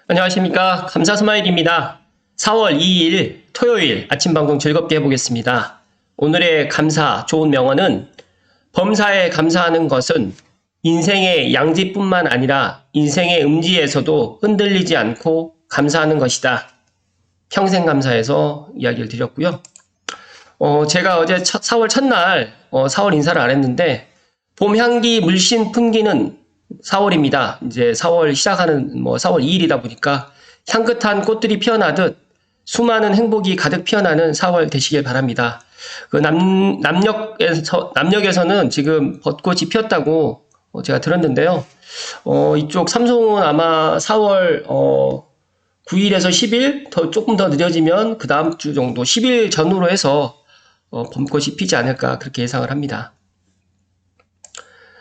안녕하십니까. 감사스마일입니다. 4월 2일 토요일 아침 방송 즐겁게 해보겠습니다. 오늘의 감사 좋은 명언은 범사에 감사하는 것은 인생의 양지뿐만 아니라 인생의 음지에서도 흔들리지 않고 감사하는 것이다. 평생감사에서 이야기를 드렸고요. 제가 어제 4월 첫날 4월 인사를 안 했는데 봄 향기 물씬 풍기는 4월입니다. 이제 4월 시작하는 4월 2일이다 보니까 향긋한 꽃들이 피어나듯 수많은 행복이 가득 피어나는 4월 되시길 바랍니다. 그 남녘에서는 지금 벚꽃이 피었다고 제가 들었는데요. 이쪽 삼송은 아마 4월 9일에서 10일 조금 더 늦어지면 그 다음 주 정도 10일 전후로 해서 봄꽃이 피지 않을까 그렇게 예상을 합니다.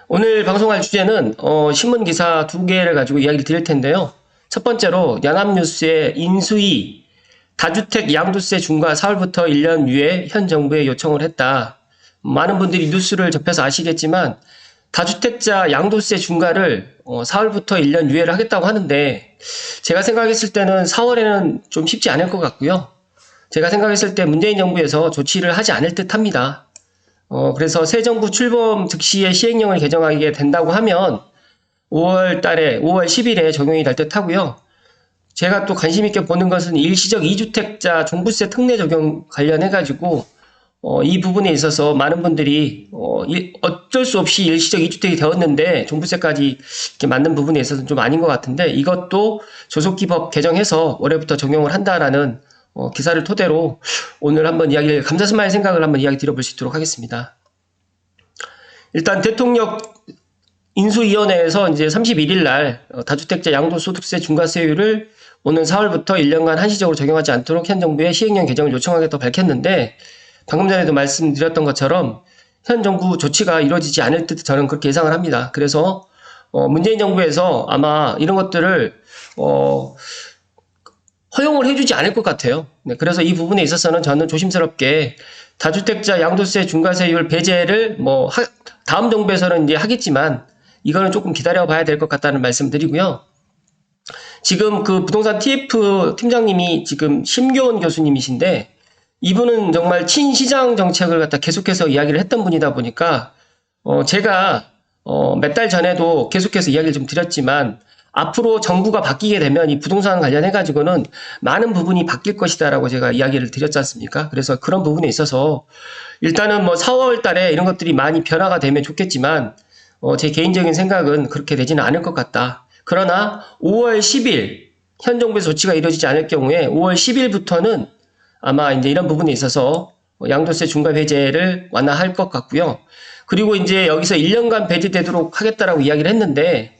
오늘 방송할 주제는 신문 기사 두 개를 가지고 이야기를 드릴 텐데요. 첫 번째로 연합뉴스의 인수위 다주택 양도세 중과 4월부터 1년 유예 현 정부에 요청을 했다. 많은 분들이 뉴스를 접해서 아시겠지만 다주택자 양도세 중과를 4월부터 1년 유예를 하겠다고 하는데 제가 생각했을 때는 4월에는 좀 쉽지 않을 것 같고요. 제가 생각했을 때 문재인 정부에서 조치를 하지 않을 듯 합니다. 그래서 새 정부 출범 즉시에 시행령을 개정하게 된다고 하면 5월 10일에 적용이 될 듯 하고요. 제가 또 관심 있게 보는 것은 일시적 2주택자 종부세 특례 적용 관련해가지고, 이 부분에 있어서 많은 분들이, 어쩔 수 없이 일시적 2주택이 되었는데 종부세까지 이렇게 맞는 부분에 있어서는 좀 아닌 것 같은데 이것도 조속기법 개정해서 올해부터 적용을 한다라는 기사를 토대로 오늘 한번 감사스마일 생각을 한번 이야기 드려볼 수 있도록 하겠습니다. 일단 대통령 인수위원회에서 이제 31일 날 다주택자 양도소득세 중과세율을 오는 4월부터 1년간 한시적으로 적용하지 않도록 현 정부에 시행령 개정을 요청하겠다고 밝혔는데 방금 전에도 말씀드렸던 것처럼 현 정부 조치가 이루어지지 않을 듯 저는 그렇게 예상을 합니다. 그래서 문재인 정부에서 아마 이런 것들을 허용을 해주지 않을 것 같아요. 네, 그래서 이 부분에 있어서는 저는 조심스럽게 다주택자 양도세 중과세율 배제를 다음 정부에서는 이제 하겠지만 이거는 조금 기다려 봐야 될 것 같다는 말씀 드리고요. 지금 그 부동산 TF 팀장님이 지금 심교원 교수님이신데 이분은 정말 친시장 정책을 갖다 계속해서 이야기를 했던 분이다 보니까 제가 몇 달 전에도 계속해서 이야기를 좀 드렸지만 앞으로 정부가 바뀌게 되면 이 부동산 관련해가지고는 많은 부분이 바뀔 것이다라고 제가 이야기를 드렸지 않습니까? 그래서 그런 부분에 있어서 일단은 4월 달에 이런 것들이 많이 변화가 되면 좋겠지만 제 개인적인 생각은 그렇게 되지는 않을 것 같다. 그러나 5월 10일 현 정부에서 조치가 이루어지지 않을 경우에 5월 10일부터는 아마 이제 이런 부분에 있어서 양도세 중과 배제를 완화할 것 같고요. 그리고 이제 여기서 1년간 배제되도록 하겠다라고 이야기를 했는데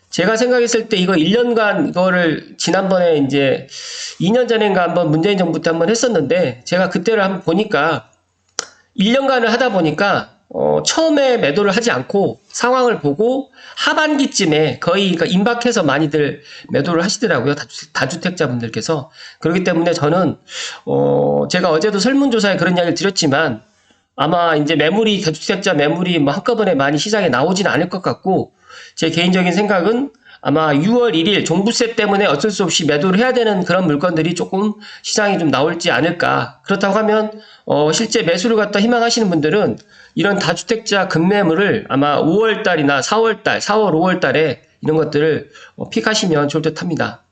제가 생각했을 때 이거 1년간 이거를 지난번에 이제 2년 전인가 한번 문재인 정부 때 한번 했었는데 제가 그때를 한번 보니까 1년간을 하다 보니까 처음에 매도를 하지 않고 상황을 보고 하반기쯤에 거의 그러니까 임박해서 많이들 매도를 하시더라고요. 다주택자분들께서. 그렇기 때문에 저는 제가 어제도 설문조사에 그런 이야기를 드렸지만 아마 이제 다주택자 매물이 한꺼번에 많이 시장에 나오진 않을 것 같고 제 개인적인 생각은 아마 6월 1일 종부세 때문에 어쩔 수 없이 매도를 해야 되는 그런 물건들이 조금 시장에 좀 나올지 않을까. 그렇다고 하면 실제 매수를 갖다 희망하시는 분들은 이런 다주택자 급매물을 아마 5월 달이나 4월 5월 달에 이런 것들을 픽하시면 좋을 듯 합니다.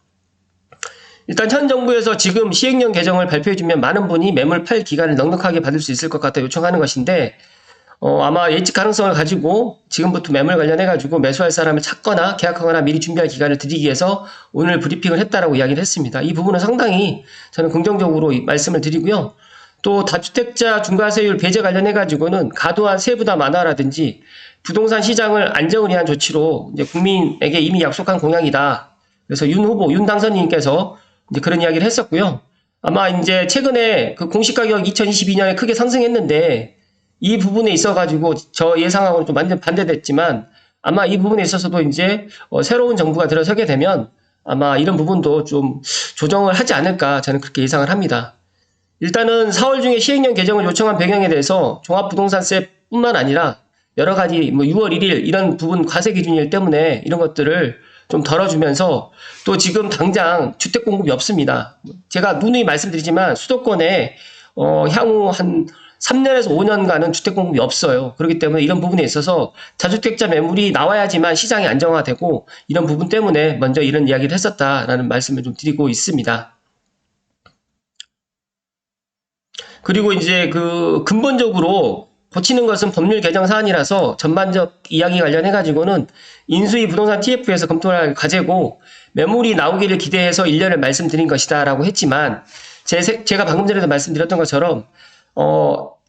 일단 현 정부에서 지금 시행령 개정을 발표해주면 많은 분이 매물 팔 기간을 넉넉하게 받을 수 있을 것 같아 요청하는 것인데 아마 예측 가능성을 가지고 지금부터 매물 관련해가지고 매수할 사람을 찾거나 계약하거나 미리 준비할 기간을 드리기 위해서 오늘 브리핑을 했다라고 이야기를 했습니다. 이 부분은 상당히 저는 긍정적으로 말씀을 드리고요. 또 다주택자 중과세율 배제 관련해가지고는 과도한 세부담 완화라든지 부동산 시장을 안정을 위한 조치로 이제 국민에게 이미 약속한 공약이다. 그래서 윤 당선인께서 이제 그런 이야기를 했었고요. 아마 이제 최근에 그 공시가격 2022년에 크게 상승했는데 이 부분에 있어가지고 저 예상하고는 좀 완전 반대됐지만 아마 이 부분에 있어서도 이제 새로운 정부가 들어서게 되면 아마 이런 부분도 좀 조정을 하지 않을까 저는 그렇게 예상을 합니다. 일단은 4월 중에 시행령 개정을 요청한 배경에 대해서 종합부동산세뿐만 아니라 여러 가지 6월 1일 이런 부분 과세 기준일 때문에 이런 것들을 좀 덜어주면서 또 지금 당장 주택 공급이 없습니다. 제가 누누이 말씀드리지만 수도권에 향후 한 3년에서 5년간은 주택 공급이 없어요. 그렇기 때문에 이런 부분에 있어서 다주택자 매물이 나와야지만 시장이 안정화되고 이런 부분 때문에 먼저 이런 이야기를 했었다라는 말씀을 좀 드리고 있습니다. 그리고 이제 그 근본적으로 고치는 것은 법률 개정 사안이라서 전반적 이야기 관련해 가지고는 인수위 부동산 TF에서 검토할 과제고 매물이 나오기를 기대해서 1년을 말씀드린 것이다 라고 했지만 제가 방금 전에도 말씀드렸던 것처럼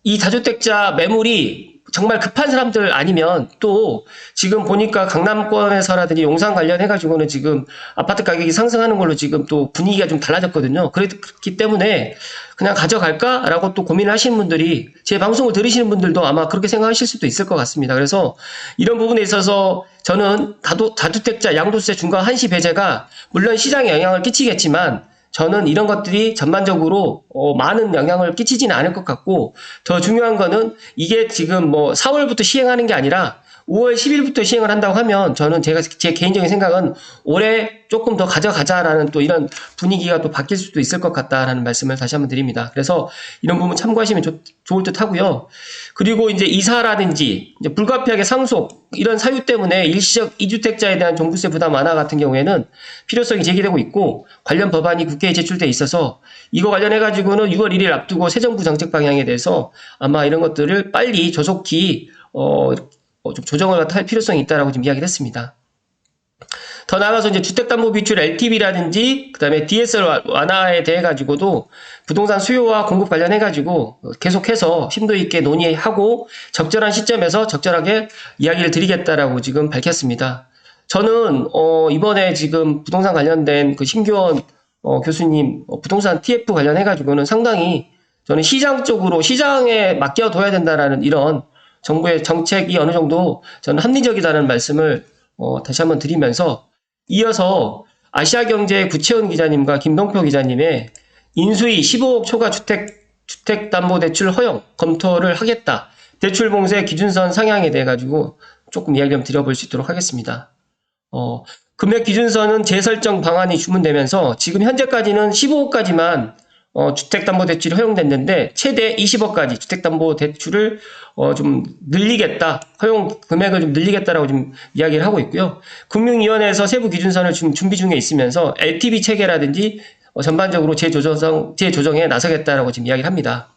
이 다주택자 매물이 정말 급한 사람들 아니면 또 지금 보니까 강남권에서라든지 용산 관련해가지고는 지금 아파트 가격이 상승하는 걸로 지금 또 분위기가 좀 달라졌거든요. 그렇기 때문에 그냥 가져갈까라고 또 고민을 하시는 분들이 제 방송을 들으시는 분들도 아마 그렇게 생각하실 수도 있을 것 같습니다. 그래서 이런 부분에 있어서 저는 다주택자 양도세 중과 한시 배제가 물론 시장에 영향을 끼치겠지만 저는 이런 것들이 전반적으로 많은 영향을 끼치지는 않을 것 같고 더 중요한 거는 이게 지금 뭐 4월부터 시행하는 게 아니라 5월 10일부터 시행을 한다고 하면 저는 제 개인적인 생각은 올해 조금 더 가져가자라는 또 이런 분위기가 또 바뀔 수도 있을 것 같다라는 말씀을 다시 한번 드립니다. 그래서 이런 부분 참고하시면 좋을 듯 하고요. 그리고 이제 이사라든지 이제 불가피하게 상속 이런 사유 때문에 일시적 이주택자에 대한 종부세 부담 완화 같은 경우에는 필요성이 제기되고 있고 관련 법안이 국회에 제출돼 있어서 이거 관련해 가지고는 6월 1일 앞두고 새 정부 정책 방향에 대해서 아마 이런 것들을 빨리 조속히 좀 조정을 할 필요성이 있다라고 지금 이야기를 했습니다. 더 나아가서 이제 주택담보비출 LTV라든지 그다음에 DSR 완화에 대해 가지고도 부동산 수요와 공급 관련해 가지고 계속해서 심도 있게 논의하고 적절한 시점에서 적절하게 이야기를 드리겠다라고 지금 밝혔습니다. 저는 이번에 지금 부동산 관련된 그 심규원 교수님 부동산 TF 관련해 가지고는 상당히 저는 시장 쪽으로 시장에 맡겨둬야 된다라는 이런 정부의 정책이 어느 정도 저는 합리적이다는 말씀을 다시 한번 드리면서 이어서 아시아경제 구채원 기자님과 김동표 기자님의 인수위 15억 초과 주택담보대출 허용 검토를 하겠다. 대출 봉쇄 기준선 상향에 대해 가지고 조금 이야기 좀 드려볼 수 있도록 하겠습니다. 금액 기준선은 재설정 방안이 주문되면서 지금 현재까지는 15억까지만 주택담보대출이 허용됐는데 최대 20억까지 주택담보대출을 좀 늘리겠다, 허용 금액을 좀 늘리겠다라고 좀 이야기를 하고 있고요. 금융위원회에서 세부 기준선을 지금 준비 중에 있으면서 LTV 체계라든지 전반적으로 재조정에 나서겠다라고 지금 이야기를 합니다.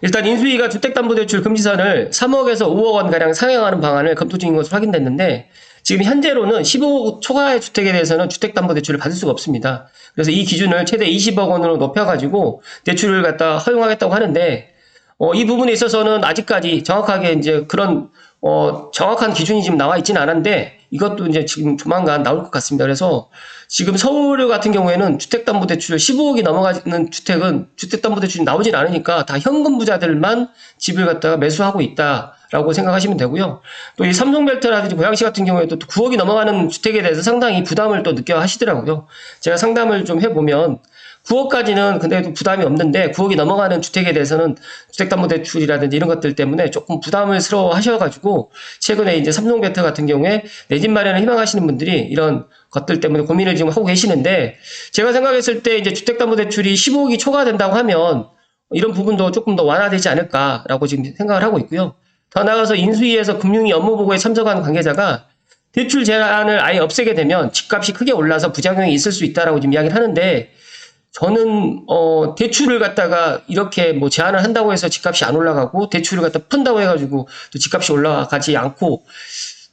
일단 인수위가 주택담보대출 금지선을 3억에서 5억 원 가량 상향하는 방안을 검토 중인 것으로 확인됐는데 지금 현재로는 15억 초과의 주택에 대해서는 주택담보대출을 받을 수가 없습니다. 그래서 이 기준을 최대 20억 원으로 높여가지고 대출을 갖다 허용하겠다고 하는데 이 부분에 있어서는 아직까지 정확하게 이제 그런 정확한 기준이 지금 나와 있지는 않은데 이것도 이제 지금 조만간 나올 것 같습니다. 그래서 지금 서울 같은 경우에는 주택담보대출 15억이 넘어가는 주택은 주택담보대출이 나오진 않으니까 다 현금 부자들만 집을 갖다가 매수하고 있다라고 생각하시면 되고요. 또 이 삼성벨트라든지 고양시 같은 경우에도 또 9억이 넘어가는 주택에 대해서 상당히 부담을 또 느껴 하시더라고요. 제가 상담을 좀 해보면 9억까지는 근데 또 부담이 없는데 9억이 넘어가는 주택에 대해서는 주택담보대출이라든지 이런 것들 때문에 조금 부담을스러워 하셔가지고 최근에 이제 삼성베터 같은 경우에 내 집 마련을 희망하시는 분들이 이런 것들 때문에 고민을 지금 하고 계시는데 제가 생각했을 때 이제 주택담보대출이 15억이 초과된다고 하면 이런 부분도 조금 더 완화되지 않을까라고 지금 생각을 하고 있고요. 더 나아가서 인수위에서 금융위 업무보고에 참석한 관계자가 대출 제한을 아예 없애게 되면 집값이 크게 올라서 부작용이 있을 수 있다라고 지금 이야기를 하는데 저는 대출을 갖다가 이렇게 뭐 제한을 한다고 해서 집값이 안 올라가고 대출을 갖다 푼다고 해가지고 또 집값이 올라가지 않고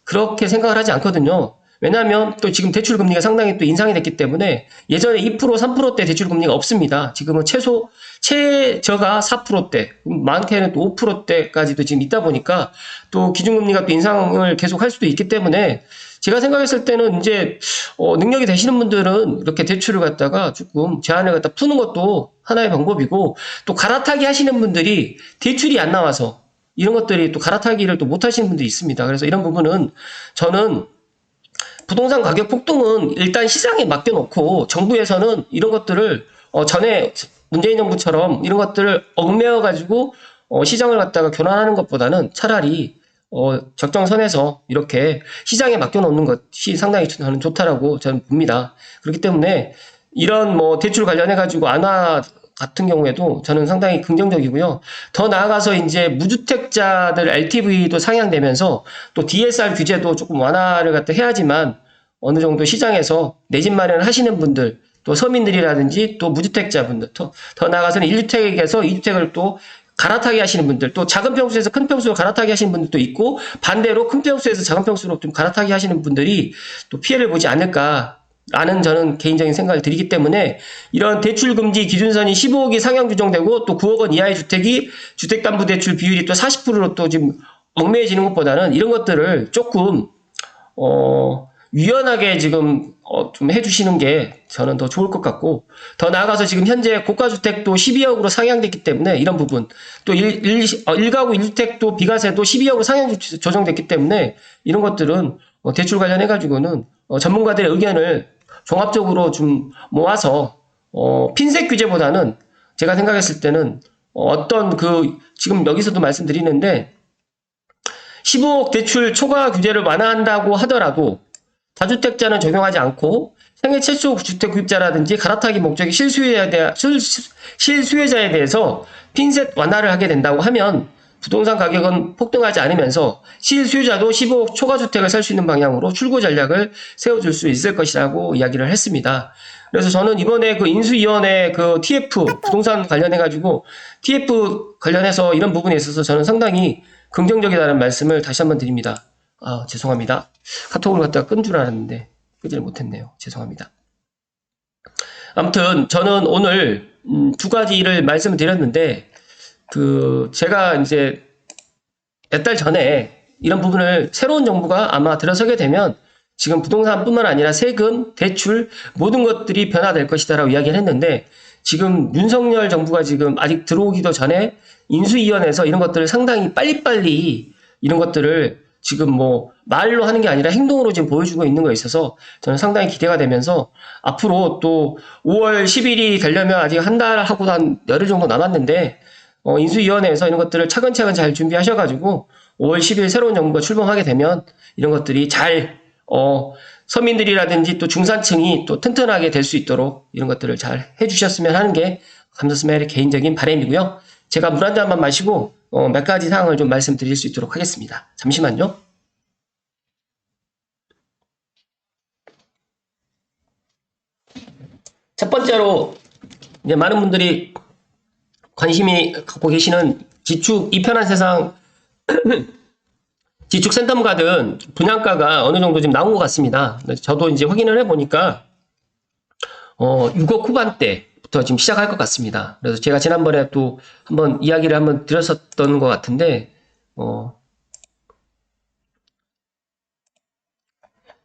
그렇게 생각을 하지 않거든요. 왜냐하면 또 지금 대출 금리가 상당히 또 인상이 됐기 때문에 예전에 2% 3%대 대출 금리가 없습니다. 지금은 최저가 4%대, 많게는 또 5%대까지도 지금 있다 보니까 또 기준금리가 또 인상을 계속 할 수도 있기 때문에 제가 생각했을 때는 이제 능력이 되시는 분들은 이렇게 대출을 갖다가 조금 제한을 갖다 푸는 것도 하나의 방법이고 또 갈아타기 하시는 분들이 대출이 안 나와서 이런 것들이 또 갈아타기를 또 못 하시는 분들이 있습니다. 그래서 이런 부분은 저는 부동산 가격 폭등은 일단 시장에 맡겨놓고 정부에서는 이런 것들을 전에 문재인 정부처럼 이런 것들을 얽매여 가지고 시장을 갖다가 교란하는 것보다는 차라리 적정선에서 이렇게 시장에 맡겨놓는 것이 상당히 저는 좋다라고 저는 봅니다. 그렇기 때문에 이런 뭐 대출 관련해가지고 안화 같은 경우에도 저는 상당히 긍정적이고요. 더 나아가서 이제 무주택자들 LTV도 상향되면서 또 DSR 규제도 조금 완화를 갖다 해야지만 어느 정도 시장에서 내 집 마련을 하시는 분들, 또 서민들이라든지 또 무주택자분들, 더 나아가서는 1주택에서 2주택을 또 갈아타게 하시는 분들, 또 작은 평수에서 큰 평수로 갈아타게 하시는 분들도 있고, 반대로 큰 평수에서 작은 평수로 좀 갈아타게 하시는 분들이 또 피해를 보지 않을까라는 저는 개인적인 생각을 드리기 때문에 이런 대출금지 기준선이 15억이 상향 규정되고 또 9억 원 이하의 주택이 주택담보대출 비율이 또 40%로 또 지금 얽매여지는 것보다는 이런 것들을 조금 유연하게 지금 좀 해주시는 게 저는 더 좋을 것 같고, 더 나아가서 지금 현재 고가주택도 12억으로 상향됐기 때문에 이런 부분, 또 1가구 1주택도 비과세도 12억으로 상향 조정됐기 때문에 이런 것들은 대출 관련해가지고는 전문가들의 의견을 종합적으로 좀 모아서 핀셋 규제보다는 제가 생각했을 때는 어떤 지금 여기서도 말씀드리는데 15억 대출 초과 규제를 완화한다고 하더라도 다주택자는 적용하지 않고 생애 최초 주택 구입자라든지 갈아타기 목적의 실수요자에 대해서 핀셋 완화를 하게 된다고 하면 부동산 가격은 폭등하지 않으면서 실수요자도 15억 초과주택을 살 수 있는 방향으로 출구 전략을 세워줄 수 있을 것이라고 이야기를 했습니다. 그래서 저는 이번에 인수위원회 TF 부동산 관련해가지고 TF 관련해서 이런 부분에 있어서 저는 상당히 긍정적이라는 말씀을 다시 한번 드립니다. 죄송합니다. 카톡을 갖다가 끈 줄 알았는데 끄지를 못했네요. 죄송합니다. 아무튼 저는 오늘 두 가지를 말씀을 드렸는데 제가 이제 몇 달 전에 이런 부분을 새로운 정부가 아마 들어서게 되면 지금 부동산뿐만 아니라 세금, 대출 모든 것들이 변화될 것이다라고 이야기를 했는데 지금 윤석열 정부가 지금 아직 들어오기도 전에 인수위원회에서 이런 것들을 상당히 빨리빨리 이런 것들을 지금 뭐 말로 하는 게 아니라 행동으로 지금 보여주고 있는 거에 있어서 저는 상당히 기대가 되면서 앞으로 또 5월 10일이 되려면 아직 한 달하고 한 열흘 정도 남았는데 인수위원회에서 이런 것들을 차근차근 잘 준비하셔가지고 5월 10일 새로운 정부가 출범하게 되면 이런 것들이 잘 서민들이라든지 또 중산층이 또 튼튼하게 될 수 있도록 이런 것들을 잘 해주셨으면 하는 게 감사스마일의 개인적인 바람이고요. 제가 물 한 잔만 마시고 몇 가지 사항을 좀 말씀드릴 수 있도록 하겠습니다. 잠시만요. 첫 번째로 이제 많은 분들이 관심이 갖고 계시는 지축 이편한 세상 지축 센텀가든 분양가가 어느 정도 지금 나온 것 같습니다. 저도 이제 확인을 해보니까 6억 후반대부터 지금 시작할 것 같습니다. 그래서 제가 지난번에 또 한번 이야기를 한번 드렸었던 것 같은데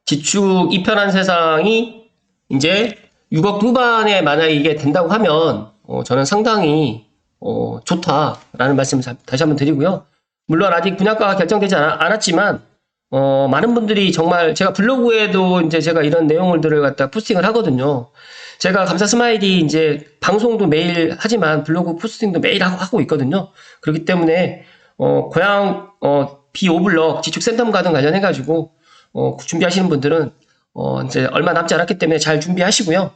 지축 이편한 세상이 이제 6억 후반에 만약에 이게 된다고 하면 저는 상당히 좋다라는 말씀을 다시 한번 드리고요. 물론 아직 분양가가 결정되지 않았지만 많은 분들이 정말 제가 블로그에도 이제 제가 이런 내용들을 갖다 포스팅을 하거든요. 제가 감사 스마일이 이제 방송도 매일 하지만 블로그 포스팅도 매일 하고 있거든요. 그렇기 때문에 고향 B5블럭 지축 센텀 가든 관련해가지고 준비하시는 분들은 이제 얼마 남지 않았기 때문에 잘 준비하시고요.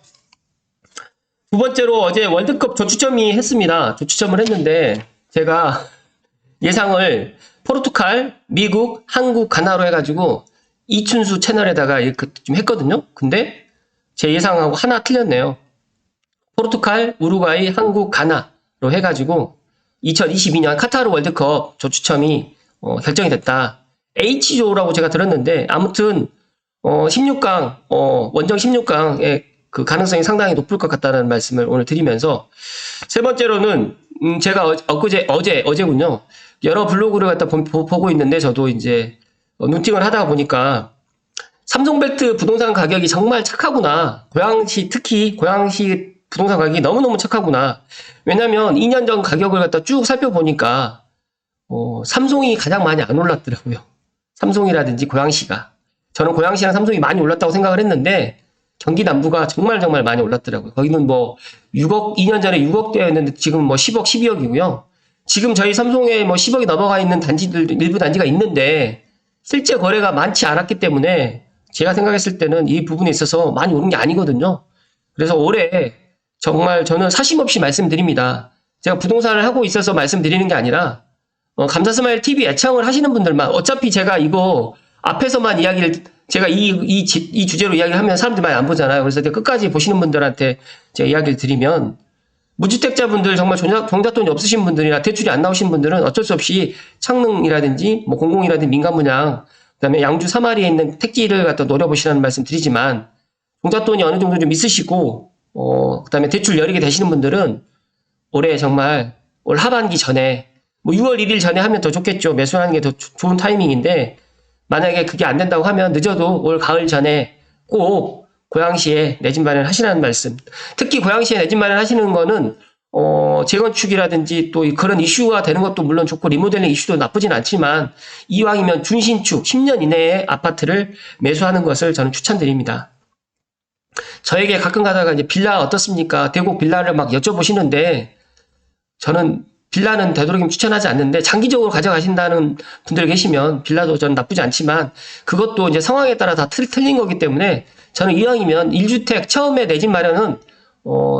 두 번째로 어제 월드컵 조추첨이 했습니다. 조추첨을 했는데 제가 예상을 포르투갈, 미국, 한국, 가나로 해가지고 이춘수 채널에다가 좀 했거든요. 근데 제 예상하고 하나 틀렸네요. 포르투갈, 우루과이, 한국, 가나로 해가지고 2022년 카타르 월드컵 조추첨이 결정이 됐다. H조라고 제가 들었는데 아무튼 16강 원정 16강의 그 가능성이 상당히 높을 것 같다는 말씀을 오늘 드리면서 세 번째로는 제가 어제군요. 여러 블로그를 갖다 보고 있는데 저도 이제 눈팅을 하다가 보니까 삼성벨트 부동산 가격이 정말 착하구나. 고양시 특히 고양시 부동산 가격이 너무너무 착하구나. 왜냐면 2년 전 가격을 갖다 쭉 살펴보니까 삼성이 가장 많이 안 올랐더라고요. 삼성이라든지 고양시가. 저는 고양시랑 삼성이 많이 올랐다고 생각을 했는데 경기 남부가 정말 많이 올랐더라고요. 거기는 뭐 6억 2년 전에 6억대였는데 지금 뭐 10억 12억이고요. 지금 저희 삼성에 뭐 10억이 넘어가 있는 단지들, 일부 단지가 있는데, 실제 거래가 많지 않았기 때문에, 제가 생각했을 때는 이 부분에 있어서 많이 오른 게 아니거든요. 그래서 올해 정말 저는 사심없이 말씀드립니다. 제가 부동산을 하고 있어서 말씀드리는 게 아니라, 감사스마일 TV 애청을 하시는 분들만, 어차피 제가 이거 앞에서만 이야기를, 제가 이 주제로 이야기를 하면 사람들이 많이 안 보잖아요. 그래서 끝까지 보시는 분들한테 제가 이야기를 드리면, 무주택자분들 정말 종잣돈이 없으신 분들이나 대출이 안 나오신 분들은 어쩔 수 없이 창릉이라든지 뭐 공공이라든지 민간분양, 그다음에 양주 사마리에 있는 택지를 갖다 노려보시라는 말씀 드리지만, 종잣돈이 어느 정도 좀 있으시고, 그다음에 대출 여력이 되시는 분들은 올해 정말 올 하반기 전에, 뭐 6월 1일 전에 하면 더 좋겠죠. 매수하는 게 더 좋은 타이밍인데, 만약에 그게 안 된다고 하면 늦어도 올 가을 전에 꼭 고양시에 내 집 마련 하시라는 말씀. 특히 고양시에 내 집 마련 하시는 거는 재건축이라든지 또 그런 이슈가 되는 것도 물론 좋고 리모델링 이슈도 나쁘진 않지만 이왕이면 준신축 10년 이내에 아파트를 매수하는 것을 저는 추천드립니다. 저에게 가끔 가다가 이제 빌라 어떻습니까? 대곡 빌라를 막 여쭤보시는데 저는 빌라는 되도록이면 추천하지 않는데 장기적으로 가져가신다는 분들 계시면 빌라도 저는 나쁘지 않지만 그것도 이제 상황에 따라 다 틀린 거기 때문에 저는 이왕이면 1주택 처음에 내 집 마련은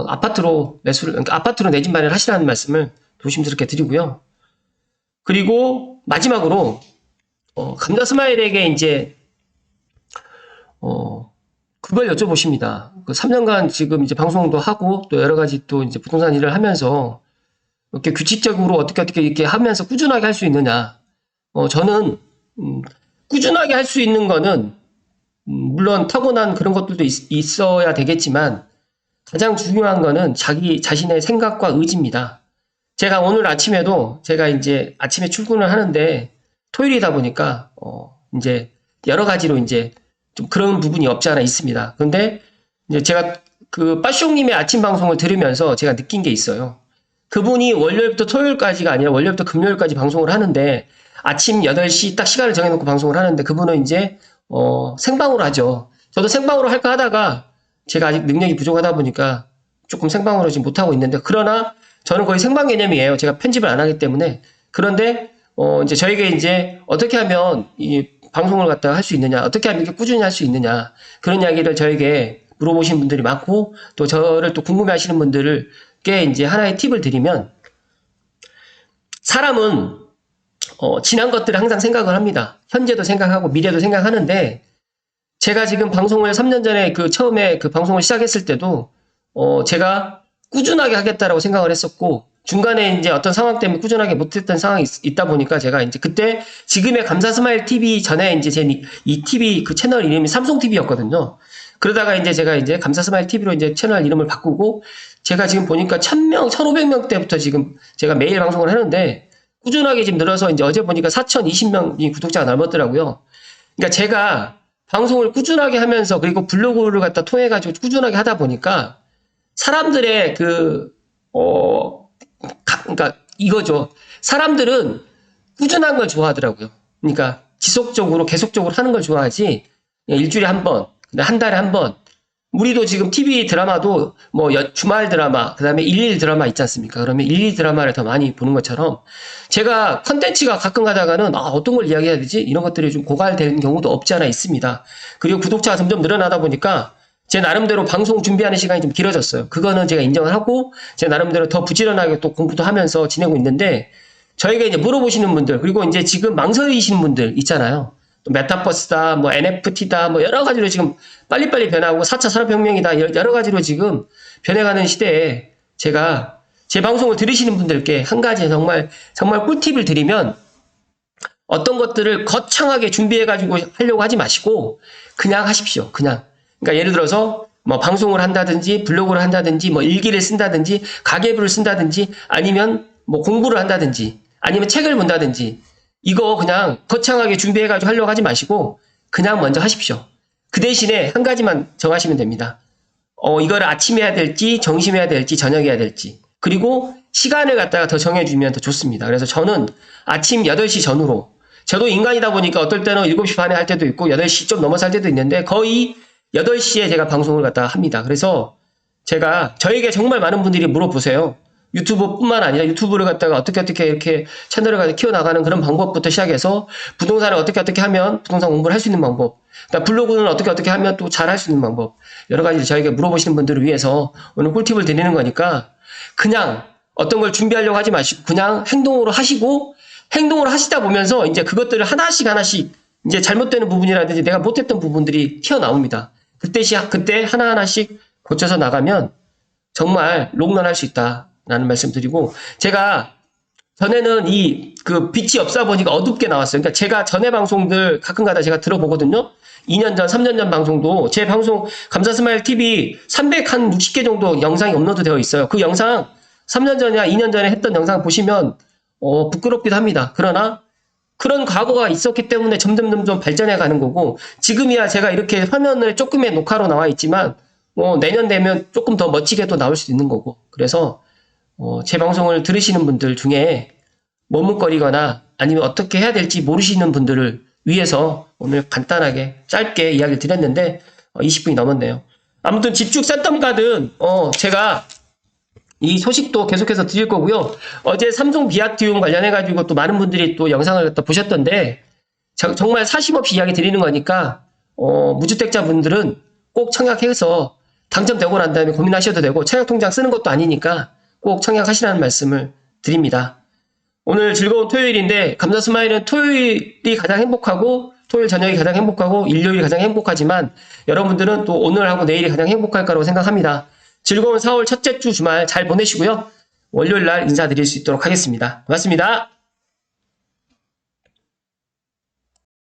아파트로 그러니까 아파트로 내 집 마련을 하시라는 말씀을 조심스럽게 드리고요. 그리고 마지막으로 감자스마일에게 이제 그걸 여쭤보십니다. 그 3년간 지금 이제 방송도 하고 또 여러 가지 또 이제 부동산 일을 하면서 이렇게 규칙적으로 어떻게 이렇게 하면서 꾸준하게 할 수 있느냐. 저는 꾸준하게 할 수 있는 거는 물론 타고난 그런 것들도 있어야 되겠지만 가장 중요한 거는 자기 자신의 생각과 의지입니다. 제가 오늘 아침에도 제가 이제 아침에 출근을 하는데 토요일이다 보니까 이제 여러 가지로 이제 좀 그런 부분이 없지 않아 있습니다. 그런데 이제 제가 그 빠숑님의 아침 방송을 들으면서 제가 느낀 게 있어요. 그분이 월요일부터 토요일까지가 아니라 월요일부터 금요일까지 방송을 하는데 아침 8시 딱 시간을 정해놓고 방송을 하는데 그분은 이제 생방으로 하죠. 저도 생방으로 할까 하다가 제가 아직 능력이 부족하다 보니까 조금 생방으로 지금 못하고 있는데 그러나 저는 거의 생방 개념이에요. 제가 편집을 안 하기 때문에. 그런데 이제 저에게 이제 어떻게 하면 이 방송을 갖다가 할 수 있느냐, 어떻게 하면 이렇게 꾸준히 할 수 있느냐 그런 이야기를 저에게 물어보시는 분들이 많고 또 저를 또 궁금해하시는 분들께 이제 하나의 팁을 드리면 사람은 지난 것들을 항상 생각을 합니다. 현재도 생각하고 미래도 생각하는데 제가 지금 방송을 3년 전에 처음에 그 방송을 시작했을 때도 제가 꾸준하게 하겠다라고 생각을 했었고 중간에 이제 어떤 상황 때문에 꾸준하게 못했던 상황이 있다 보니까 제가 이제 그때 지금의 감사스마일 TV 전에 이제 이 TV 그 채널 이름이 삼성 TV였거든요. 그러다가 이제 제가 이제 감사스마일 TV로 이제 채널 이름을 바꾸고 제가 지금 보니까 1000명, 1500명 때부터 지금 제가 매일 방송을 하는데 꾸준하게 지금 늘어서 이제 어제 보니까 4020명이 구독자가 넘었더라고요. 그러니까 제가 방송을 꾸준하게 하면서 그리고 블로그를 갖다 통해 가지고 꾸준하게 하다 보니까 사람들의 그러니까 이거죠. 사람들은 꾸준한 걸 좋아하더라고요. 그러니까 지속적으로 계속적으로 하는 걸 좋아하지 일주일에 한 번, 한 달에 한 번. 우리도 지금 TV 드라마도 뭐 주말 드라마, 그 다음에 일일 드라마 있지 않습니까? 그러면 일일 드라마를 더 많이 보는 것처럼 제가 컨텐츠가 가끔 가다가는 어떤 걸 이야기해야 되지? 이런 것들이 좀 고갈되는 경우도 없지 않아 있습니다. 그리고 구독자가 점점 늘어나다 보니까 제 나름대로 방송 준비하는 시간이 좀 길어졌어요. 그거는 제가 인정을 하고 제 나름대로 더 부지런하게 또 공부도 하면서 지내고 있는데 저희가 이제 물어보시는 분들 그리고 이제 지금 망설이시는 분들 있잖아요. 또 메타버스다, 뭐 NFT다, 뭐 여러 가지로 지금 빨리빨리 변하고 4차 산업혁명이다 여러 가지로 지금 변해가는 시대에 제가 제 방송을 들으시는 분들께 한 가지 정말 꿀팁을 드리면 어떤 것들을 거창하게 준비해가지고 하려고 하지 마시고 그냥 하십시오. 그냥. 그러니까 예를 들어서 뭐 방송을 한다든지 블로그를 한다든지 뭐 일기를 쓴다든지 가계부를 쓴다든지 아니면 뭐 공부를 한다든지 아니면 책을 본다든지 이거 그냥 거창하게 준비해가지고 하려고 하지 마시고 그냥 먼저 하십시오. 그 대신에 한 가지만 정하시면 됩니다. 이거를 아침에 해야 될지 점심에 해야 될지 저녁에 해야 될지 그리고 시간을 갖다가 더 정해주면 더 좋습니다. 그래서 저는 아침 8시 전후로 저도 인간이다 보니까 어떨 때는 7시 반에 할 때도 있고 8시 좀 넘어서 할 때도 있는데 거의 8시에 제가 방송을 갖다가 합니다. 그래서 제가 저에게 정말 많은 분들이 물어보세요. 유튜브뿐만 아니라 유튜브를 갖다가 어떻게 이렇게 채널을 갖다 키워나가는 그런 방법부터 시작해서 부동산을 어떻게 하면 부동산 공부를 할 수 있는 방법, 그러니까 블로그는 어떻게 하면 또 잘 할 수 있는 방법, 여러 가지 저에게 물어보시는 분들을 위해서 오늘 꿀팁을 드리는 거니까 그냥 어떤 걸 준비하려고 하지 마시고 그냥 행동으로 하시고, 행동으로 하시다 보면서 이제 그것들을 하나씩 이제 잘못되는 부분이라든지 내가 못했던 부분들이 튀어나옵니다. 그때 하나하나씩 고쳐서 나가면 정말 롱런 할 수 있다라는 말씀 드리고, 제가 전에는 빛이 없다 보니까 어둡게 나왔어요. 그러니까 제가 전에 방송들 가끔가다 제가 들어보거든요. 2년 전, 3년 전 방송도 제 방송 감사스마일 TV 360개 정도 영상이 업로드 되어 있어요. 그 영상 3년 전이나 2년 전에 했던 영상 보시면 부끄럽기도 합니다. 그러나 그런 과거가 있었기 때문에 점점 좀 발전해 가는 거고, 지금이야 제가 이렇게 화면을 조금의 녹화로 나와 있지만 내년 되면 조금 더 멋지게 또 나올 수도 있는 거고, 그래서 제 방송을 들으시는 분들 중에 머뭇거리거나 아니면 어떻게 해야 될지 모르시는 분들을 위해서 오늘 간단하게 짧게 이야기를 드렸는데 20분이 넘었네요. 아무튼 집중 센텀가든 제가 이 소식도 계속해서 드릴 거고요. 어제 삼성 비아티움 관련해가지고 또 많은 분들이 또 영상을 갖다 보셨던데, 정말 사심 없이 이야기 드리는 거니까, 무주택자 분들은 꼭 청약해서 당첨되고 난 다음에 고민하셔도 되고, 청약통장 쓰는 것도 아니니까 꼭 청약하시라는 말씀을 드립니다. 오늘 즐거운 토요일인데, 감사스마일은 토요일이 가장 행복하고, 토요일 저녁이 가장 행복하고, 일요일이 가장 행복하지만, 여러분들은 또 오늘하고 내일이 가장 행복할 거라고 생각합니다. 즐거운 4월 첫째 주 주말 잘 보내시고요. 월요일 날 인사드릴 수 있도록 하겠습니다. 고맙습니다.